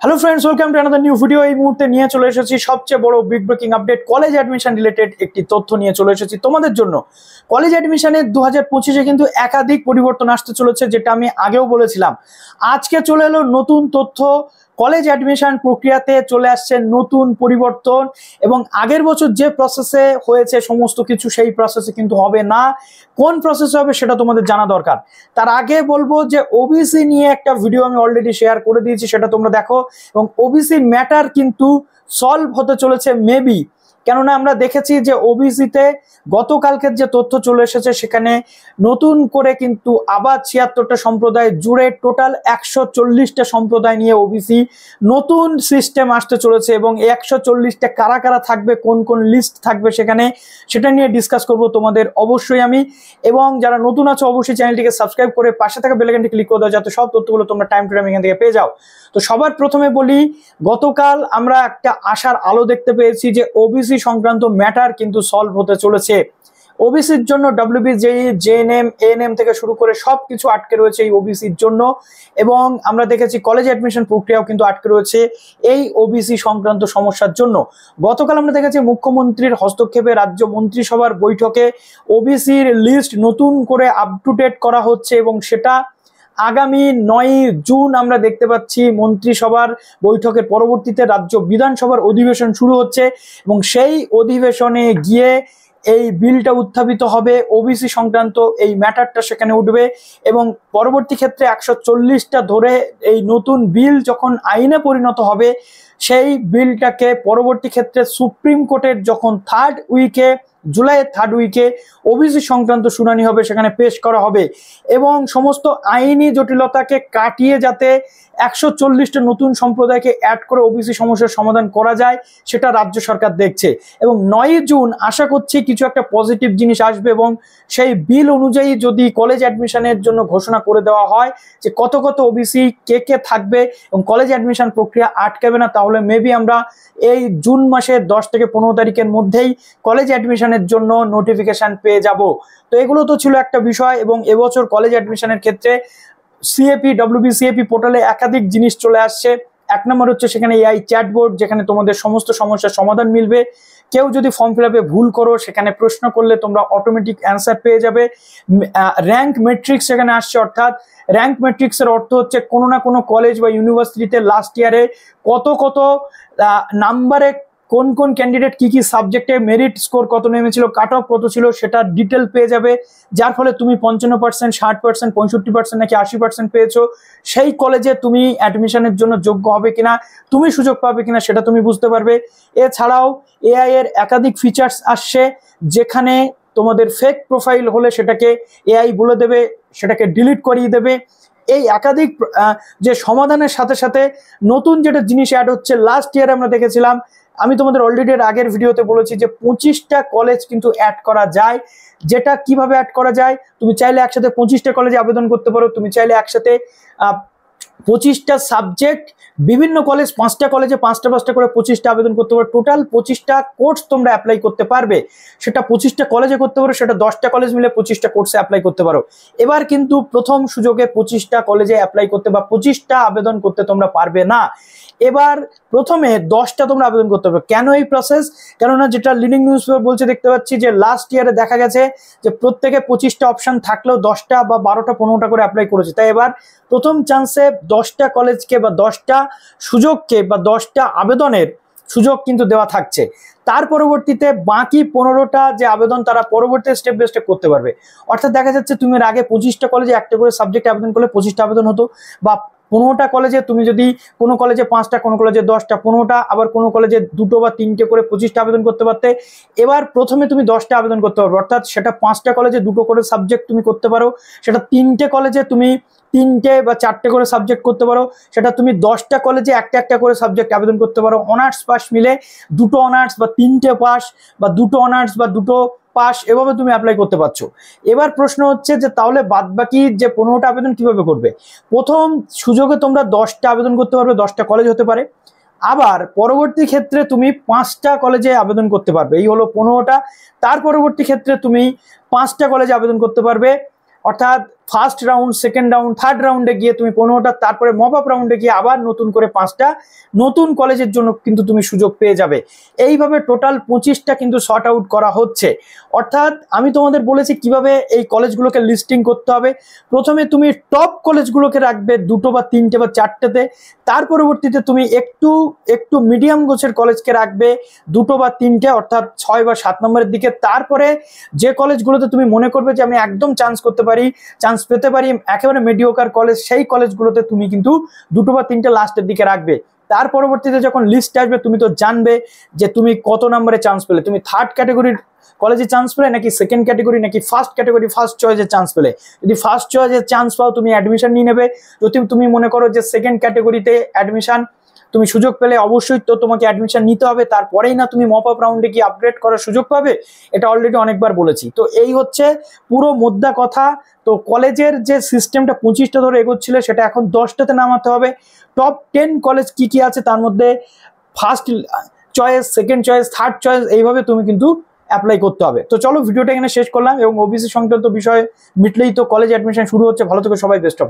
Hello friends, welcome to another new video. এই মুহূর্তে নিয়ে চলে এসেছি সবচেয়ে বড় big breaking update. College admission related একটি তথ্য নিয়ে চলে এসেছি তোমাদের জন্য। কলেজ অ্যাডমিশনের 2025-এ কিন্তু একাধিক পরিবর্তন আসতে চলেছে, যেটা আমি আগেও বলেছিলাম। আজকে চলে এলো নতুন তথ্য। কলেজ অ্যাডমিশন প্রক্রিয়াতে চলে আসছে নতুন পরিবর্তন, এবং আগের বছর যে প্রসেসে হয়েছে সমস্ত কিছু সেই প্রসেসে কিন্তু হবে না। কোন প্রসেসে হবে সেটা তোমাদের জানা দরকার। তার আগে বলবো যে ওবিসি নিয়ে একটা ভিডিও আমি অলরেডি শেয়ার করে দিয়েছি, সেটা তোমরা দেখো। এবং ওবিসি ম্যাটার কিন্তু সলভ হতে চলেছে মেবি, কেননা আমরা দেখেছি যে ওবিসিতে গতকালকের যে তথ্য চলে এসেছে সেখানে নতুন করে কিন্তু আবার 76টা সম্প্রদায় জুড়ে টোটাল 140টা সম্প্রদায় নিয়ে ওবিসি নতুন সিস্টেম আসতে চলেছে। এবং এই 140টা কারা কারা থাকবে, কোন কোন লিস্ট থাকবে সেখানে, সেটা নিয়ে ডিসকাস করব তোমাদের অবশ্যই আমি। এবং যারা নতুন আছো অবশ্যই চ্যানেলটিকে সাবস্ক্রাইব করে পাশে থাকা বেল আইকনটি ক্লিক করে দাও, যাতে সব তথ্যগুলো তোমরা টাইম টু টাইম এখান থেকে পেয়ে যাও। তো সবার প্রথমে বলি, গতকাল আমরা একটা আশার আলো দেখতে পেয়েছি যে ওবিসি সংক্রান্ত ম্যাটার কিন্তু সলভ হতে চলেছে। ওবিসির জন্য ডব্লিউবি, জেই, জেএনএম, এএনএম থেকে শুরু করে সবকিছু আটকে রয়েছে এই ওবিসির জন্য। এবং আমরা দেখেছি কলেজ অ্যাডমিশন প্রক্রিয়াও কিন্তু আটকে রয়েছে এই ওবিসি সংক্রান্ত সমস্যার জন্য। গতকাল আমরা দেখেছি মুখ্যমন্ত্রীর হস্তক্ষেপে রাজ্য মন্ত্রিসভার বৈঠকে ওবিসির লিস্ট নতুন করে আপ টু ডেট করা হচ্ছে, এবং সেটা আগামী 9 জুন আমরা দেখতে পাচ্ছি। মন্ত্রিসভার বৈঠকের পরবর্তীতে রাজ্য বিধানসভার অধিবেশন শুরু হচ্ছে, এবং সেই অধিবেশনে গিয়ে এই বিলটা উত্থাপিত হবে। ওবিসি সংক্রান্ত এই ম্যাটারটা সেখানে উঠবে, এবং পরবর্তী ক্ষেত্রে 140টা ধরে এই নতুন বিল যখন আইনে পরিণত হবে, সেই বিলটাকে পরবর্তী ক্ষেত্রে সুপ্রিম কোর্টের যখন জুলাইয়ের থার্ড উইকে ওবিসি সংক্রান্ত শুনানি হবে, সেখানে পেশ করা হবে। এবং সমস্ত আইনি জটিলতাকে কাটিয়ে যাতে 140টা নতুন সম্প্রদায়কে অ্যাড করে ওবিসি সমস্যার সমাধান করা যায়, সেটা রাজ্য সরকার দেখছে। এবং 9 জুন আশা করছি কিছু একটা পজিটিভ জিনিস আসবে, এবং সেই বিল অনুযায়ী যদি কলেজ অ্যাডমিশনের জন্য ঘোষণা করে দেওয়া হয় যে কত কত ওবিসি কে কে থাকবে এবং কলেজ অ্যাডমিশন প্রক্রিয়া আটকাবে না, তাহলে মেবি আমরা এই জুন মাসের 10 থেকে 15 তারিখের মধ্যেই কলেজ অ্যাডমিশনের জন্য নোটিফিকেশন পেয়ে যাব। তো এগুলো তো ছিল একটা বিষয়। এবং এবছর কলেজ অ্যাডমিশনের ক্ষেত্রে ডব্লিউবিসিএপি পোর্টালে একাধিক জিনিস চলে আসছে। এক নম্বর হচ্ছে সেখানে এআই চ্যাটবোর্ড, যেখানে তোমাদের সমস্ত সমস্যার সমাধান মিলবে। কেউ যদি ফর্ম ফিল আপে ভুল করো, সেখানে প্রশ্ন করলে তোমরা অটোমেটিক অ্যান্সার পেয়ে যাবে। র্যাঙ্ক ম্যাট্রিক্স সেখানে আসছে, অর্থাৎ র্যাঙ্ক ম্যাট্রিক্সের অর্থ হচ্ছে কোনো না কোনো কলেজ বা ইউনিভার্সিটিতে লাস্ট ইয়ারে কত কত নাম্বারে কোন কোন ক্যান্ডিডেট কি কি সাবজেক্টে মেরিট স্কোর কত নেমেছিল, কাট অফ কত ছিল, সেটা ডিটেল পেয়ে যাবে। যার ফলে তুমি 55%, 60%, 65% নাকি 80% পেয়েছো, সেই কলেজে তুমি অ্যাডমিশনের জন্য যোগ্য হবে কিনা, তুমি সুযোগ পাবে কিনা, সেটা তুমি বুঝতে পারবে। এছাড়াও এআই এর একাধিক ফিচার্স আসছে, যেখানে তোমাদের ফেক প্রোফাইল হলে সেটাকে এআই বলে দেবে, সেটাকে ডিলিট করিয়ে দেবে। এই একাধিক যে সমাধানের সাথে সাথে নতুন যেটা জিনিস অ্যাড হচ্ছে, লাস্ট ইয়ারে আমরা দেখেছিলাম, আমি তোমাদের অলরেডি আগের ভিডিওতে বলেছি যে 25টা কলেজ কিন্তু অ্যাড করা যায়। যেটা কিভাবে অ্যাড করা যায়, তুমি চাইলে একসাথে 25টা কলেজে আবেদন করতে পারো। তুমি চাইলে একসাথে 25টা সাবজেক্ট, বিভিন্ন কলেজ 5টা কলেজে 5টা করে 25টা আবেদন করতে পারো। টোটাল 25টা কোর্স তোমরা অ্যাপ্লাই করতে পারবে। সেটা 25টা কলেজে করতে পারো, সেটা 10টা কলেজ মিলে 25টা কোর্সে অ্যাপ্লাই করতে পারো। এবার কিন্তু প্রথম সুযোগে 25টা কলেজে অ্যাপ্লাই করতে বা 25টা আবেদন করতে তোমরা পারবে না। এবার প্রথমে 10টা তোমরা আবেদন করতে হবে। কেন এই প্রসেস? কেননা যেটা লিডিং নিউজ পেপার বলছে, দেখতে পাচ্ছি যে লাস্ট ইয়ারে দেখা গেছে যে প্রত্যেকে 25টা অপশন থাকলেও 10টা বা 12টা 15টা করে অ্যাপ্লাই করেছে। তাই এবার প্রথম চান্সে 10টা কলেজকে বা 10টা সুযোগকে বা 10টা আবেদনের সুযোগ কিন্তু দেওয়া থাকছে। তার পরবর্তীতে বাকি 15টা যে আবেদন, তারা পরবর্তী স্টেপ বাই স্টেপ করতে পারবে। অর্থাৎ দেখা যাচ্ছে তুমি এর আগে 25টা কলেজে একটা করে সাবজেক্ট আবেদন করলে 25টা আবেদন হতো, বা 15টা কলেজে তুমি যদি কোনো কলেজে 5টা, কোনো কলেজে 10টা, 15টা, আবার কোনো কলেজে 2টো বা 3টে করে 25টা আবেদন করতে পারতে। এবার প্রথমে তুমি 10টা আবেদন করতে পারবে, অর্থাৎ সেটা 5টা কলেজে 2টো করে সাবজেক্ট তুমি করতে পারো, সেটা 3টে কলেজে তুমি 3টে বা 4টে করে সাবজেক্ট করতে পারো, সেটা তুমি 10টা কলেজে একটা একটা করে সাবজেক্ট আবেদন করতে পারো। অনার্স পাস মিলে 2টো অনার্স বা 3টে পাস, বা 2টো অনার্স বা 2টো পাস, এভাবে তুমি অ্যাপ্লাই করতে পারছো। এবার প্রশ্ন হচ্ছে যে তাহলে বাদ বাকি যে 15টা আবেদন কিভাবে করবে? প্রথম সুযোগে তোমরা 10টা আবেদন করতে পারবে, 10টা কলেজ হতে পারে। আবার পরবর্তী ক্ষেত্রে তুমি 5টা কলেজে আবেদন করতে পারবে, এই হলো 15টা। তার পরবর্তী ক্ষেত্রে তুমি 5টা কলেজে আবেদন করতে পারবে, অর্থাৎ first round, second round, third রাউন্ডে গিয়ে তুমি 15টা, তারপরে মপ আপ রাউন্ডে গিয়ে আবার নতুন করে 5টা নতুন কলেজের জন্য কিন্তু তুমি সুযোগ পেয়ে যাবে। এইভাবে টোটাল 25টা কিন্তু শর্ট আউট করা হচ্ছে। অর্থাৎ আমি তোমাদের বলেছি কিভাবে এই কলেজগুলোকে লিস্টিং করতে হবে। প্রথমে তুমি টপ কলেজগুলোকে রাখবে 2টো বা 3টে বা 4টেতে, তার পরবর্তীতে তুমি একটু মিডিয়াম গোছের কলেজকে রাখবে 2টো বা 3টে, অর্থাৎ 6 বা 7 নম্বরের দিকে। তারপরে যে কলেজগুলোতে তুমি মনে করবে যে আমি একদম চান্স পেতে পারি একেবারে মিডিওকার কলেজ, সেই কলেজগুলোতে তুমি কিন্তু 2টো বা 3টে লাস্টের দিকে রাখবে। তার পরবর্তীতে যখন লিস্ট আসবে তুমি তো জানবে যে তুমি কত নম্বরে চান্স পেলে, তুমি থার্ড ক্যাটাগরির কলেজে চান্স পেলে নাকি সেকেন্ড ক্যাটাগরি নাকি ফার্স্ট ক্যাটাগরি ফার্স্ট চয়েসে চান্স পেলে। যদি ফার্স্ট চয়েসে চান্স পাও তুমি অ্যাডমিশন নিয়ে নেবে। যদি তুমি মনে করো যে সেকেন্ড ক্যাটাগরিতে অ্যাডমিশন তুমি সুযোগ পেলে, অবশ্যই তো তোমাকে অ্যাডমিশন নিতে হবে, তারপরেই না তুমি মপ আপ রাউন্ডে গিয়ে আপগ্রেড করার সুযোগ পাবে। এটা অলরেডি অনেকবার বলেছি। তো এই হচ্ছে পুরো মোদ্দা কথা। তো কলেজের যে সিস্টেমটা 25টা ধরে এগোচ্ছিল সেটা এখন 10টাতে নামাতে হবে। টপ 10 কলেজ কি কি আছে তার মধ্যে first choice, second choice, third choice, এইভাবে তুমি কিন্তু অ্যাপ্লাই করতে হবে। তো চলো ভিডিওটা এখানে শেষ করলাম, এবং ওবিসি সংক্রান্ত বিষয় মিটলেই তো কলেজ অ্যাডমিশন শুরু হচ্ছে। ভালো থেকো সবাই, বেস্ট অফ লাক।